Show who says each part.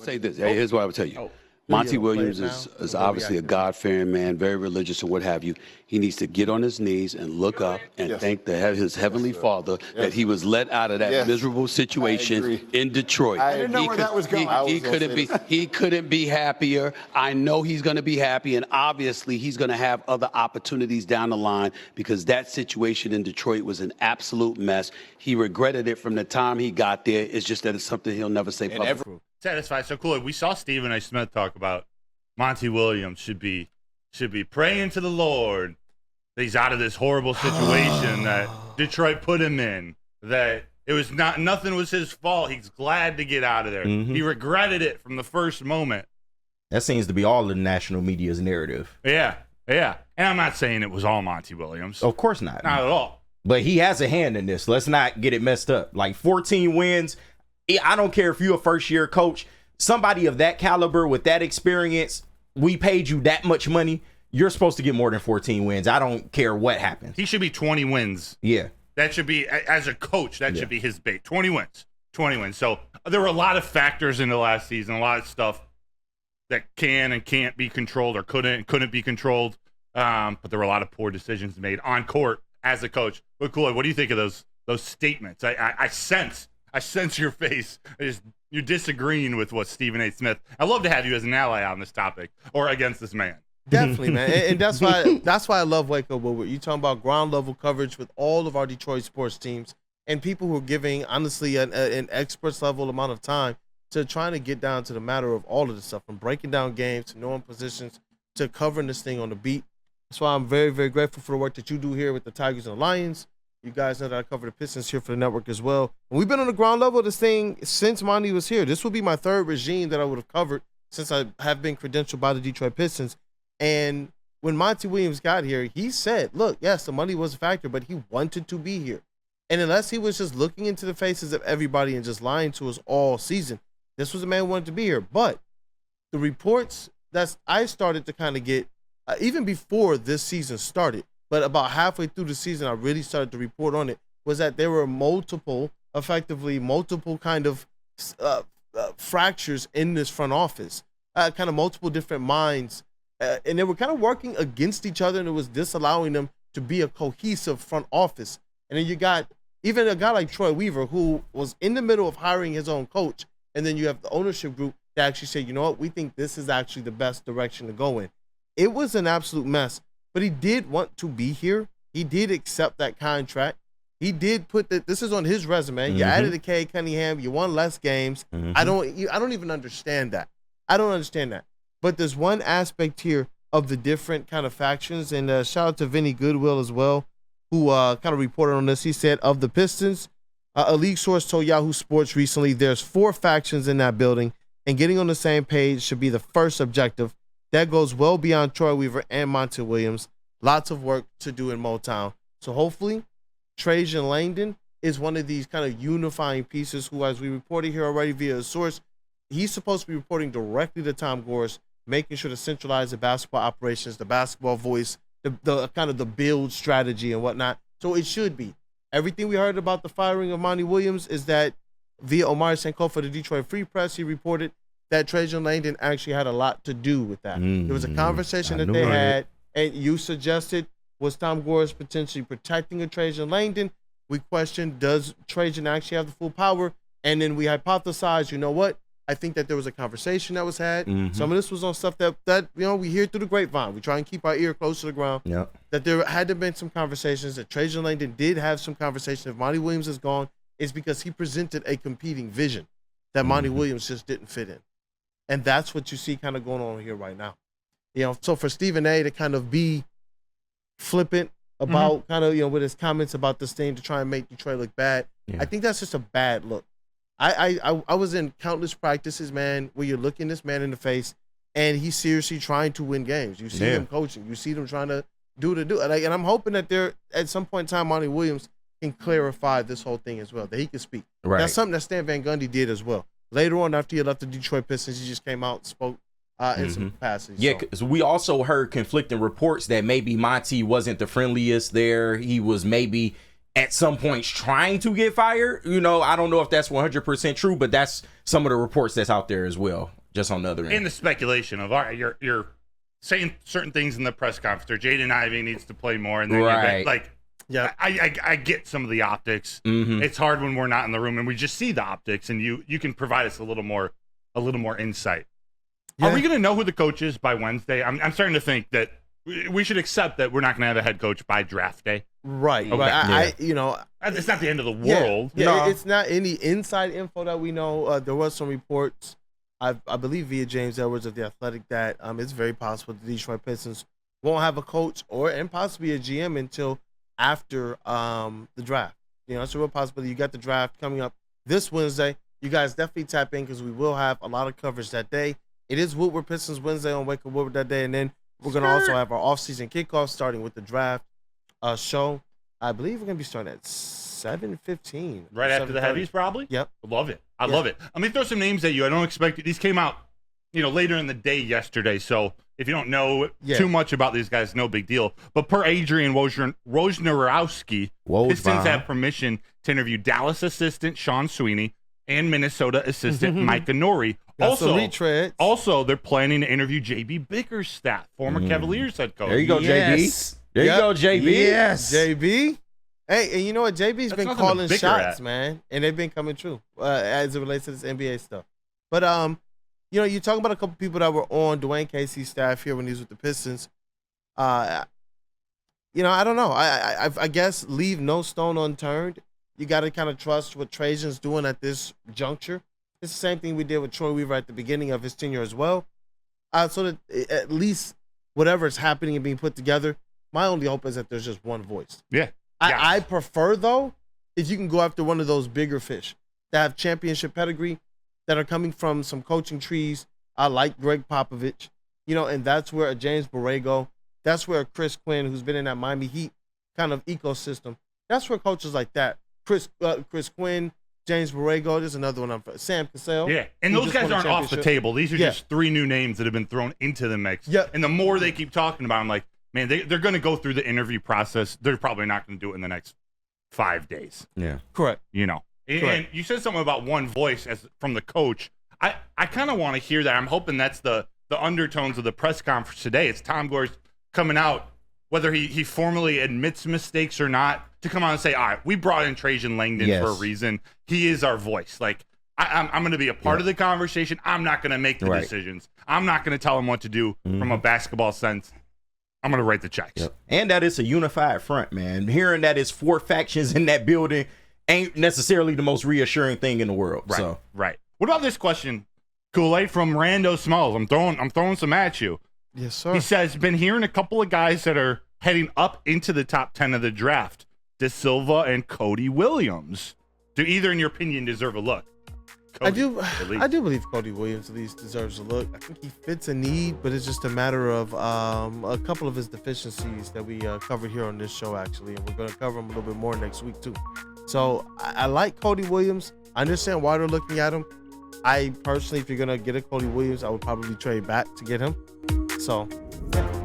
Speaker 1: say this. Hey, here's what I would tell you. Monty Williams is obviously a God-fearing man, very religious and what have you. He needs to get on his knees and look up and thank his heavenly Father that he was let out of that miserable situation in Detroit.
Speaker 2: I didn't know where that was going.
Speaker 1: He couldn't be happier. I know he's going to be happy, and obviously he's going to have other opportunities down the line because that situation in Detroit was an absolute mess. He regretted it from the time he got there. It's just that it's something he'll never say publicly.
Speaker 3: Satisfied. So cool. We saw Stephen A. Smith talk about Monty Williams should be praying to the Lord that he's out of this horrible situation that Detroit put him in. That it was nothing was his fault. He's glad to get out of there. He regretted it from the first moment.
Speaker 4: That seems to be all the national media's narrative.
Speaker 3: Yeah. And I'm not saying it was all Monty Williams.
Speaker 4: Of course not.
Speaker 3: Not at all.
Speaker 4: But he has a hand in this. Let's not get it messed up. Like 14 wins. I don't care if you're a first-year coach. Somebody of that caliber with that experience, we paid you that much money. You're supposed to get more than 14 wins. I don't care what happens.
Speaker 3: He should be 20 wins.
Speaker 4: Yeah.
Speaker 3: That should be, as a coach, that should be his bait. 20 wins. 20 wins. So there were a lot of factors in the last season, a lot of stuff that can and can't be controlled or couldn't be controlled. But there were a lot of poor decisions made on court as a coach. But Kool-Aid, what do you think of those statements? I sense your face. You're disagreeing with what Stephen A. Smith. I'd love to have you as an ally on this topic or against this man.
Speaker 5: Definitely, man. And that's why I love Waco Woodward. You're talking about ground level coverage with all of our Detroit sports teams and people who are giving, honestly, an experts level amount of time to trying to get down to the matter of all of this stuff, from breaking down games to knowing positions to covering this thing on the beat. That's why I'm very, very grateful for the work that you do here with the Tigers and the Lions. You guys know that I cover the Pistons here for the network as well. And we've been on the ground level of this thing since Monty was here. This will be my third regime that I would have covered since I have been credentialed by the Detroit Pistons. And when Monty Williams got here, he said, look, yes, the money was a factor, but he wanted to be here. And unless he was just looking into the faces of everybody and just lying to us all season, this was a man who wanted to be here. But the reports that I started to kind of get, even before this season started, but about halfway through the season, I really started to report on it, was that there were multiple kind of fractures in this front office, kind of multiple different minds. And they were kind of working against each other, and it was disallowing them to be a cohesive front office. And then you got even a guy like Troy Weaver, who was in the middle of hiring his own coach. And then you have the ownership group that actually said, you know what, we think this is actually the best direction to go in. It was an absolute mess. But he did want to be here. He did accept that contract. He did put that. This is on his resume. You added a K. Cunningham. You won less games. I don't even understand that. I don't understand that. But there's one aspect here of the different kind of factions. And shout out to Vinny Goodwill as well, who kind of reported on this. He said, of the Pistons, a league source told Yahoo Sports recently, there's 4 factions in that building, and getting on the same page should be the first objective. That goes well beyond Troy Weaver and Monty Williams. Lots of work to do in Motown. So hopefully, Trajan Langdon is one of these kind of unifying pieces who, as we reported here already via a source, he's supposed to be reporting directly to Tom Gores, making sure to centralize the basketball operations, the basketball voice, the kind of the build strategy and whatnot. So it should be. Everything we heard about the firing of Monty Williams is that via Omari Sankofa for the Detroit Free Press, he reported that Trajan Langdon actually had a lot to do with that. There was a conversation that they had, and you suggested, was Tom Gores potentially protecting a Trajan Langdon? We questioned, does Trajan actually have the full power? And then we hypothesized, you know what? I think that there was a conversation that was had. Some of this was on stuff that we hear through the grapevine. We try and keep our ear close to the ground. That there had to have been some conversations, that Trajan Langdon did have some conversation. If Monty Williams is gone, it's because he presented a competing vision that Monty Williams just didn't fit in. And that's what you see kind of going on here right now. So for Stephen A. to kind of be flippant about kind of, with his comments about this thing to try and make Detroit look bad, I think that's just a bad look. I was in countless practices, man, where you're looking this man in the face and he's seriously trying to win games. You see him coaching. You see them trying to do it. And I'm hoping that there, at some point in time, Monty Williams can clarify this whole thing as well, that he can speak.
Speaker 4: Right.
Speaker 5: That's something that Stan Van Gundy did as well. Later on, after he left the Detroit Pistons, he just came out and spoke in some capacity.
Speaker 4: Yeah, because we also heard conflicting reports that maybe Monty wasn't the friendliest there. He was maybe at some points trying to get fired. You know, I don't know if that's 100% true, but that's some of the reports that's out there as well, just on the other end.
Speaker 3: And the speculation of, all right, you're saying certain things in the press conference, or Jaden Ivey needs to play more, and then
Speaker 4: Right.
Speaker 5: Yeah,
Speaker 3: I get some of the optics. It's hard when we're not in the room and we just see the optics, and you can provide us a little more insight.
Speaker 5: Yeah.
Speaker 3: Are we going to know who the coach is by Wednesday? I'm starting to think that we should accept that we're not going to have a head coach by draft day.
Speaker 5: right.
Speaker 3: Okay.
Speaker 5: Right.
Speaker 4: Yeah.
Speaker 3: It's not the end of the
Speaker 5: Yeah,
Speaker 3: world.
Speaker 5: Yeah,
Speaker 4: No.
Speaker 5: it's not any inside info that we know. There was some reports, I believe via James Edwards of The Athletic, that it's very possible the Detroit Pistons won't have a coach and possibly a GM until after the draft. You know, it's a real possibility. You got the draft coming up this Wednesday. You guys definitely tap in because we will have a lot of coverage that day. It is Woodward Pistons Wednesday on Wake Up Woodward that day, and then we're going to also have our off-season kickoff starting with the draft show. I believe we're going to be starting at 7:15.
Speaker 3: Right after the
Speaker 5: 7:30.
Speaker 3: heavies, probably?
Speaker 5: Yep.
Speaker 3: I love it. I love it. Let me throw some names at you. I don't expect it. These came out, later in the day yesterday. So if you don't know too much about these guys, no big deal. But per Adrian Wojnarowski, Pistons have permission to interview Dallas assistant Sean Sweeney and Minnesota assistant Micah Nori. Also, they're planning to interview JB Bickerstaff, former Cavaliers head coach.
Speaker 4: There you go, JB. There you go, JB.
Speaker 5: Yes. JB. Hey, and you know what? JB's been calling shots, man. And they've been coming true as it relates to this NBA stuff. But, you talk about a couple people that were on Dwayne Casey's staff here when he was with the Pistons. I don't know. I guess leave no stone unturned. You got to kind of trust what Trajan's doing at this juncture. It's the same thing we did with Troy Weaver at the beginning of his tenure as well. So that at least whatever is happening and being put together, my only hope is that there's just one voice.
Speaker 3: Yeah.
Speaker 5: I prefer, though, if you can go after one of those bigger fish that have championship pedigree, that are coming from some coaching trees. I like Greg Popovich, and that's where a James Borrego, that's where a Chris Quinn, who's been in that Miami Heat kind of ecosystem, that's where coaches like that, Chris Quinn, James Borrego, there's another one, Sam Cassell.
Speaker 3: Yeah, and those guys aren't off the table. These are just three new names that have been thrown into the mix.
Speaker 5: Yeah. And
Speaker 3: the more they keep talking about, I'm like, man, they're going to go through the interview process. They're probably not going to do it in the next 5 days.
Speaker 4: Yeah.
Speaker 5: Correct.
Speaker 3: And you said something about one voice from the coach. I kind of want to hear that. I'm hoping that's the undertones of the press conference today. It's Tom Gores coming out, whether he formally admits mistakes or not, to come out and say, all right, we brought in Trajan Langdon for a reason. He is our voice. Like, I'm going to be a part of the conversation. I'm not going to make the decisions. I'm not going to tell him what to do from a basketball sense. I'm going to write the checks.
Speaker 4: Yep. And that it's a unified front, man. Hearing that it's 4 factions in that building ain't necessarily the most reassuring thing in the world.
Speaker 3: Right. What about this question, Kool-Aid, from Rando Smalls? I'm throwing some at you.
Speaker 5: Yes, sir.
Speaker 3: He says, been hearing a couple of guys that are heading up into the top 10 of the draft, De Silva and Cody Williams. Do either, in your opinion, deserve a look? Cody,
Speaker 5: I do believe Cody Williams at least deserves a look. I think he fits a need, but it's just a matter of a couple of his deficiencies that we covered here on this show, actually, and we're going to cover them a little bit more next week too. So I like Cody Williams. I understand why they're looking at him. I personally, if you're going to get a Cody Williams, I would probably trade back to get him. So, yeah.